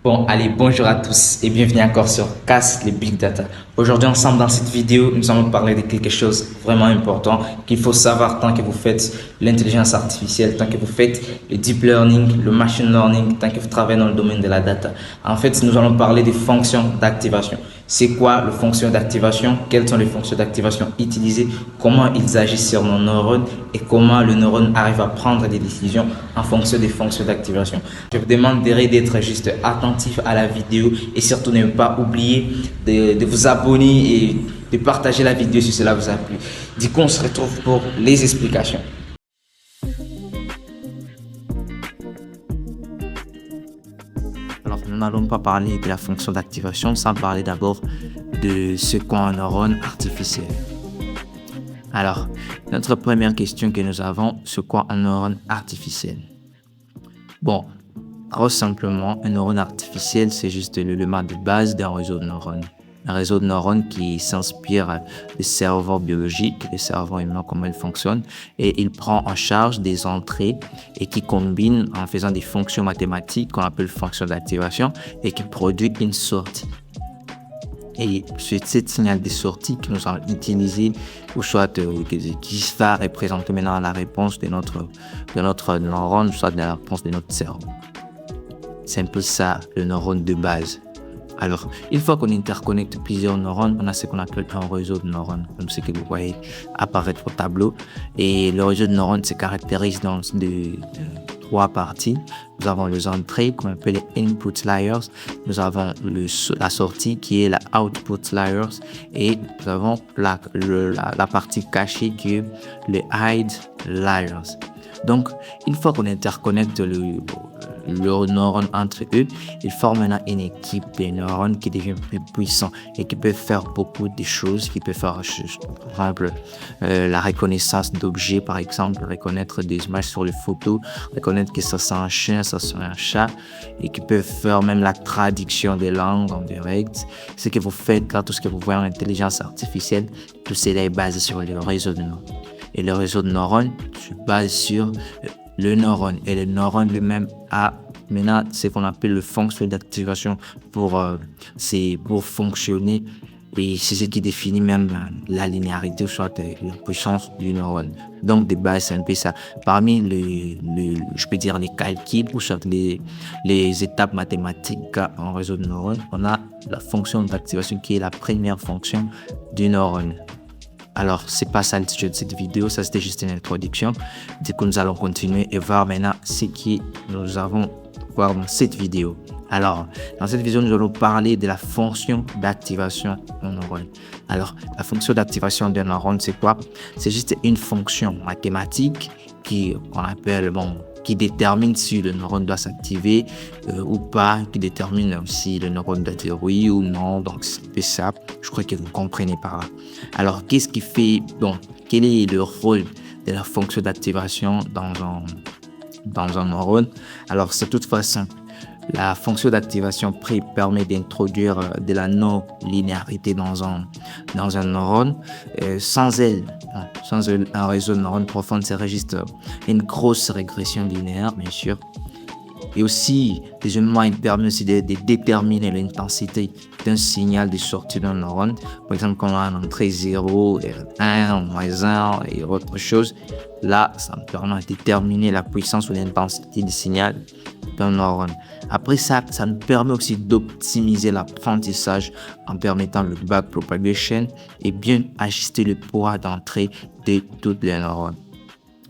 Bon, allez, bonjour à tous et bienvenue encore sur Casse les Big Data. Aujourd'hui, ensemble, dans cette vidéo, nous allons parler de quelque chose vraiment important qu'il faut savoir tant que vous faites l'intelligence artificielle, tant que vous faites le deep learning, le machine learning, tant que vous travaillez dans le domaine de la data. En fait, nous allons parler des fonctions d'activation. C'est quoi les fonctions d'activation? Quelles sont les fonctions d'activation utilisées? Comment ils agissent sur nos neurones et comment le neurone arrive à prendre des décisions en fonction des fonctions d'activation. Je vous demanderai d'être juste attentif à la vidéo et surtout ne pas oublier de vous abonner et de partager la vidéo si cela vous a plu. Du coup, on se retrouve pour les explications. Alors, nous n'allons pas parler de la fonction d'activation sans parler d'abord de ce qu'est un neurone artificiel. Alors, notre première question que nous avons, c'est quoi un neurone artificiel? Bon, trop simplement, un neurone artificiel, c'est juste l'élément de base d'un réseau de neurones. Un réseau de neurones qui s'inspire des cerveaux biologiques, des cerveaux humains, comment ils fonctionnent, et il prend en charge des entrées et qui combine en faisant des fonctions mathématiques qu'on appelle fonctions d'activation et qui produit une sortie. Et c'est cette signal de sortie que nous allons utiliser, ou soit qui va représenter maintenant la réponse de notre neurone, soit la réponse de notre cerveau. C'est un peu ça, le neurone de base. Alors, une fois qu'on interconnecte plusieurs neurones, on a ce qu'on appelle un réseau de neurones, comme ce que vous voyez apparaître au tableau. Et le réseau de neurones se caractérise dans de trois parties. Nous avons les entrées qu'on appelle les input layers. Nous avons la sortie qui est la output layers. Et nous avons la partie cachée qui est les hide layers. Donc, une fois qu'on interconnecte le neurone entre eux, ils forment maintenant une équipe de neurones qui devient plus puissant et qui peut faire beaucoup de choses, qui peut faire, par exemple, la reconnaissance d'objets, par exemple, reconnaître des images sur les photos, reconnaître que ça c'est un chien, ça c'est un chat, et qui peut faire même la traduction des langues en direct. Ce que vous faites là, tout ce que vous voyez en intelligence artificielle, tout cela est basé sur le réseau de neurones. Et le réseau de neurones se base sur le neurone. Et le neurone lui-même a maintenant ce qu'on appelle le fonction d'activation pour fonctionner. Et c'est ce qui définit même la linéarité, soit la puissance du neurone. Donc, de base, c'est un peu ça. Parmi je peux dire les calculs, ou soit les étapes mathématiques en réseau de neurones, on a la fonction d'activation qui est la première fonction du neurone. Alors, c'est pas ça le sujet de cette vidéo, ça c'était juste une introduction. Du coup, nous allons continuer et voir maintenant ce que nous avons voir dans cette vidéo. Alors, dans cette vidéo, nous allons parler de la fonction d'activation d'un neurone. Alors, la fonction d'activation d'un neurone, c'est quoi? C'est juste une fonction mathématique qu'on appelle, qui détermine si le neurone doit s'activer ou pas, qui détermine si le neurone doit dire oui ou non. Donc, c'est ça. Je crois que vous comprenez par là. Alors, qu'est-ce qui fait, quel est le rôle de la fonction d'activation dans un neurone? Alors, c'est toutefois simple. La fonction d'activation permet d'introduire de la non-linéarité dans un neurone. Sans elle, un réseau de neurones profond serait juste une grosse régression linéaire, bien sûr. Et aussi, deuxièmement, il permet aussi de déterminer l'intensité d'un signal de sortie d'un neurone. Par exemple, quand on a une entrée 0, 1, moins 1 et autre chose, là, ça me permet de déterminer la puissance ou l'intensité du signal d'un neurone. Après ça nous permet aussi d'optimiser l'apprentissage en permettant le backpropagation et bien ajuster le poids d'entrée de toutes les neurones.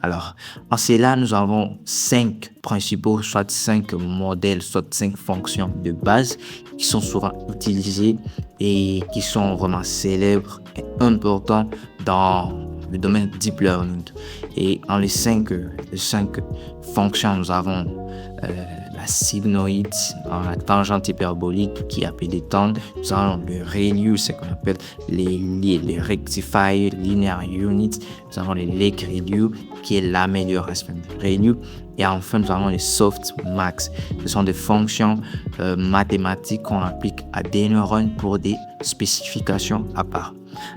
Alors, en cela, nous avons 5 principaux, soit 5 modèles, soit 5 fonctions de base qui sont souvent utilisées et qui sont vraiment célèbres et importants dans le domaine deep learning. Et en les 5 fonctions, nous avons la sigmoïde, la tangente hyperbolique qui est appelée tangente. Nous avons le ReLU, ce qu'on appelle les rectifier linear units. Nous avons les LegReLU qui est l'amélioration de ReLU. Et enfin, nous avons les softmax. Ce sont des fonctions mathématiques qu'on applique à des neurones pour des spécifications à part.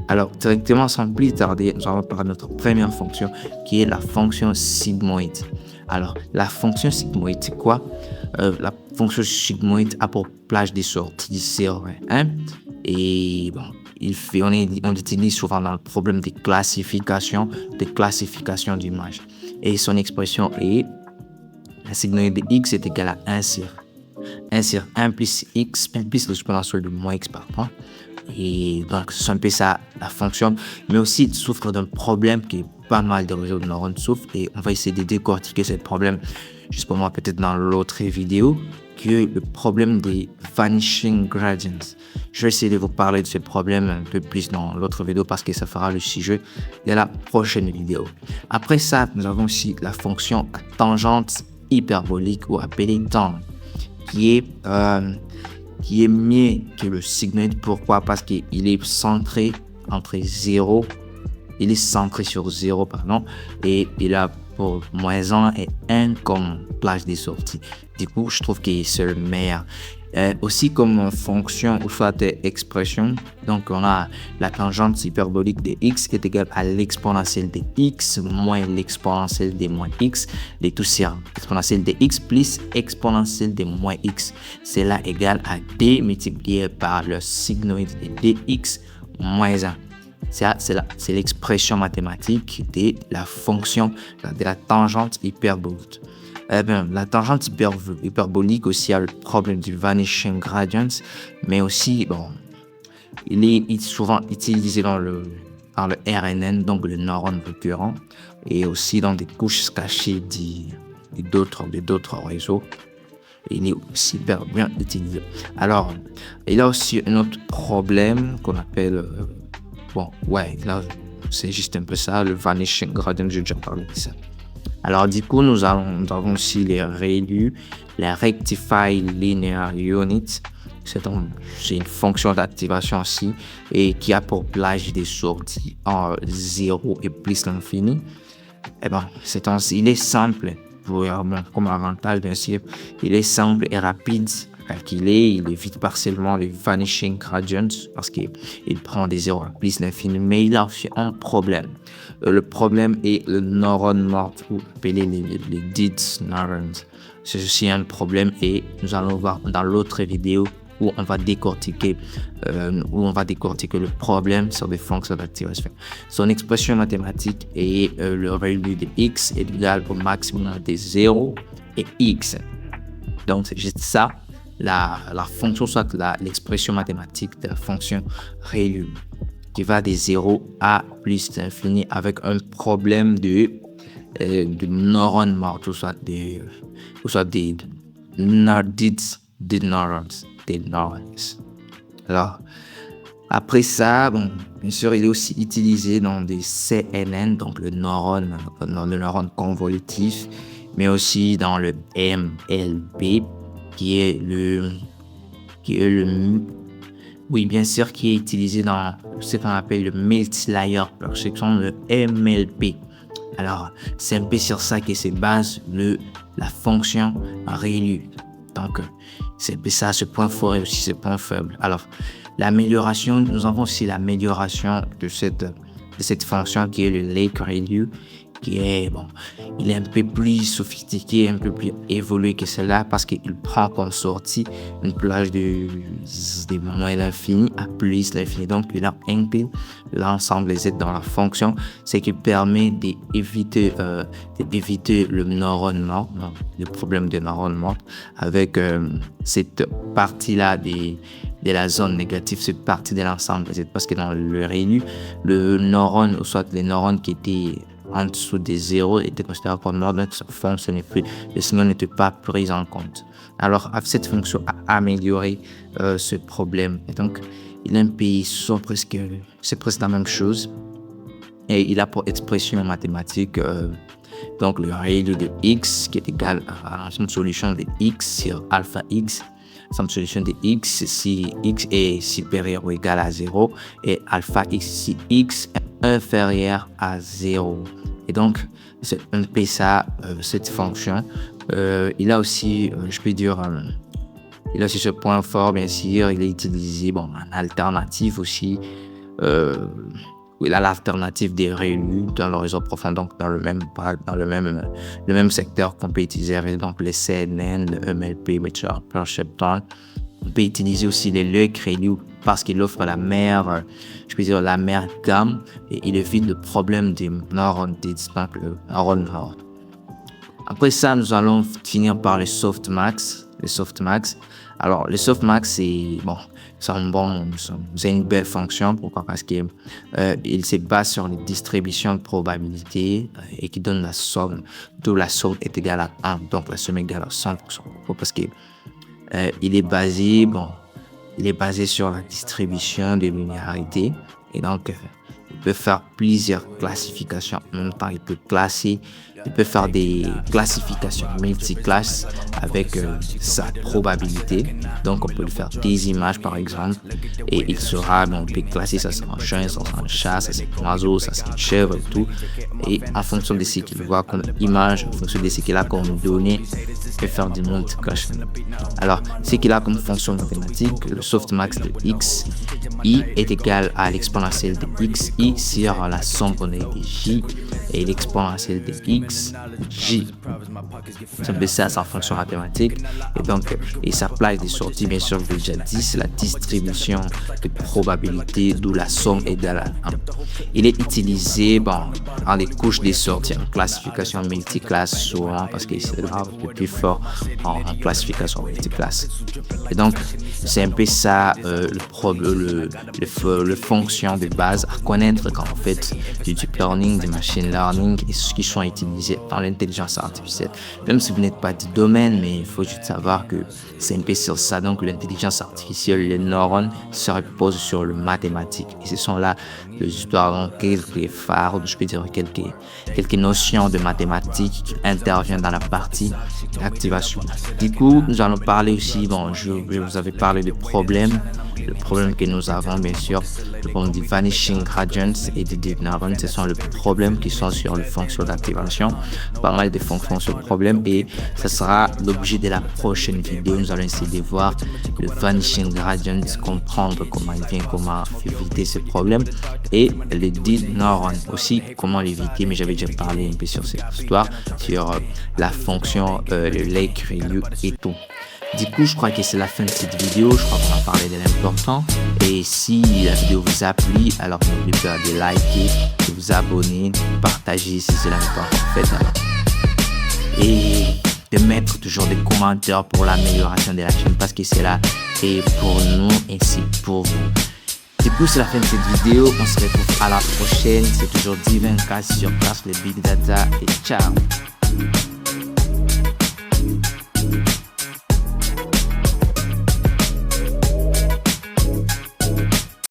Alors, directement, sans plus tarder, nous allons parler de notre première fonction qui est la fonction sigmoïde. Alors, la fonction sigmoïde, c'est quoi? La fonction sigmoïde a pour plage des sorties 0 et 1. Et bon, on utilise souvent dans le problème des classifications d'images. Et son expression est la sigmoïde de x est égal à 1 sur 1 plus x, 1 plus l'exponentielle de moins x par point. Et donc, c'est un peu ça, la fonction. Mais aussi, il souffre d'un problème qui est pas mal de réseaux de neurones souffrent. Et on va essayer de décortiquer ce problème, justement, peut-être dans l'autre vidéo, qui est le problème des vanishing gradients. Je vais essayer de vous parler de ce problème un peu plus dans l'autre vidéo parce que ça fera le sujet de la prochaine vidéo. Après ça, nous avons aussi la fonction à tangente hyperbolique ou appelée tang, qui est mieux que le sigmoïde. Pourquoi? Parce qu'il est centré sur 0, pardon, et il a pour moins 1 et 1 comme plage des sorties. Du coup, je trouve que c'est le meilleur. Aussi comme fonction ou soit expression, donc on a la tangente hyperbolique de x est égale à l'exponentielle de x moins l'exponentielle de moins x, les tout sur exponentielle de x plus exponentielle de moins x. C'est là égal à d multiplié par le sigmoïde de dx moins 1. C'est l'expression mathématique de la fonction de la tangente hyperbolique. La tangente hyperbolique aussi a le problème du vanishing gradient, mais aussi, bon, il est souvent utilisé dans le RNN, donc le neurone récurrent, et aussi dans des couches cachées d'autres réseaux. Il est aussi hyper bien utilisé. Alors, il y a aussi un autre problème qu'on appelle, là, c'est juste un peu ça, le vanishing gradient, j'ai déjà parlé de ça. Alors, du coup, nous avons aussi les ReLU, les Rectify Linear Unit. C'est une fonction d'activation aussi et qui a pour plage des sorties en 0 et plus l'infini. Eh ben, il est simple comme avantage, bien sûr. Il est simple et rapide à calculer. Il évite partiellement les vanishing gradients parce qu'il prend des 0 à plus l'infini. Mais il a aussi un problème. Le problème est le neurone mort, ou appelé les dead neurons. C'est aussi un problème et nous allons voir dans l'autre vidéo où on va décortiquer le problème sur des fonctions d'activation. Son expression mathématique est le ReLU de x est égal au maximum de 0 et x. Donc c'est juste ça, la fonction, soit l'expression mathématique de la fonction ReLU, qui va de 0 à plus l'infini avec un problème de neurones morts, ou soit des neurons. Alors, après ça, bon, bien sûr, il est aussi utilisé dans des CNN, donc le neurone convolutif, mais aussi dans le MLP, qui est utilisé dans ce qu'on appelle le multi-layer perception, le MLP. Alors, c'est un peu sur ça que se base la fonction ReLU. Donc, c'est ça, ce point fort et aussi ce point faible. Alors, l'amélioration, nous avons aussi l'amélioration de cette fonction qui est le Lake ReLU, qui est, il est un peu plus sophistiqué, un peu plus évolué que celle-là parce qu'il prend comme sortie une plage de moins l'infini à plus l'infini. Donc, il a inclus l'ensemble des aides dans la fonction, ce qui permet d'éviter le neurone mort, le problème des neurones morts, avec cette partie-là de la zone négative, cette partie de l'ensemble des aides. Parce que dans le ReLU, le neurone, ou soit les neurones qui étaient en dessous des 0 était considéré comme mort, donc sa fonction le signal n'était pas pris en compte. Alors, cette fonction a amélioré ce problème. Et donc, il a un pays c'est presque la même chose. Et il a pour expression mathématique, donc le ReLU de x qui est égal à une solution de x sur alpha x. Une solution de x si x est supérieur ou égal à 0 et alpha x si x est inférieur à 0. Et donc, c'est un peu ça, cette fonction. Il a aussi, il a aussi ce point fort, bien sûr. Il est utilisé en alternative aussi il a l'alternative des réélus dans le réseau profond, donc dans le même secteur qu'on peut utiliser, par exemple les CNN, le MLP, Richard Percepton. On peut utiliser aussi les Lake Relu parce qu'il offre la meilleure gamme et il évite le problème des neurones dites, donc le neurone mort. Après ça, nous allons finir par les softmax. Alors, les softmax, c'est une belle fonction. Pourquoi? Parce qu'il se base sur les distributions de probabilité et qui donne la somme, d'où la somme est égale à 1, donc la somme est égale à 100%. Parce que il est basé sur la distribution de linéarité et donc il peut faire plusieurs classifications en même temps. Il peut faire des classifications multiclasses avec sa probabilité. Donc on peut lui faire des images par exemple et il sera, on peut classer ça c'est un chien, ça c'est un chat, ça c'est un oiseau, ça c'est une chèvre et tout. Et en fonction de ce qu'il voit comme image, en fonction de ce qu'il a comme données, il peut faire du multiclass. Alors, ce qu'il a comme fonction mathématique, le softmax de x, i est égal à l'exponentielle de x, i sur la somme donnée de j et l'exponentielle de x, j. C'est ça sa fonction mathématique. Et donc, il s'applique des sorties, bien sûr, je l'ai déjà dit, c'est la distribution de probabilité d'où la somme est égale à 1. Il est utilisé dans les couches des sorties en classification multiclasse souvent parce que c'est le plus fort en classification multiclasse. Et donc, c'est un peu ça le fonction de base à connaître quand on fait du deep learning, du machine learning et ce qui sont utilisés dans l'intelligence artificielle. Même si vous n'êtes pas du domaine, mais il faut juste savoir que c'est un peu sur ça. Donc, l'intelligence artificielle, les neurones se reposent sur le mathématique. Et ce sont là les histoires, quelques phares, je peux dire quelques notions de mathématiques qui interviennent dans la partie d'activation. Du coup, nous allons parler aussi, je vous avais parlé de problèmes. Le problème que nous avons, bien sûr, le problème du vanishing gradients et du deep neuron, ce sont les problèmes qui sont sur les fonctions d'activation. Pas mal de fonctions sur le problème et ce sera l'objet de la prochaine vidéo. Nous allons essayer de voir le vanishing gradient, comprendre comment il vient, comment éviter ce problème et le deep neuron aussi, comment l'éviter. Mais j'avais déjà parlé un peu sur cette histoire, sur la fonction, le Lake Relu et tout. Du coup, je crois que c'est la fin de cette vidéo. Je crois qu'on a parlé de l'important. Et si la vidéo vous a plu, alors n'oubliez pas de liker, de vous abonner, de partager si cela n'est pas fait. Et de mettre toujours des commentaires pour l'amélioration de la chaîne parce que c'est là et pour nous et c'est pour vous. Du coup, c'est la fin de cette vidéo. On se retrouve à la prochaine. C'est toujours D24 sur Place le Big Data et ciao.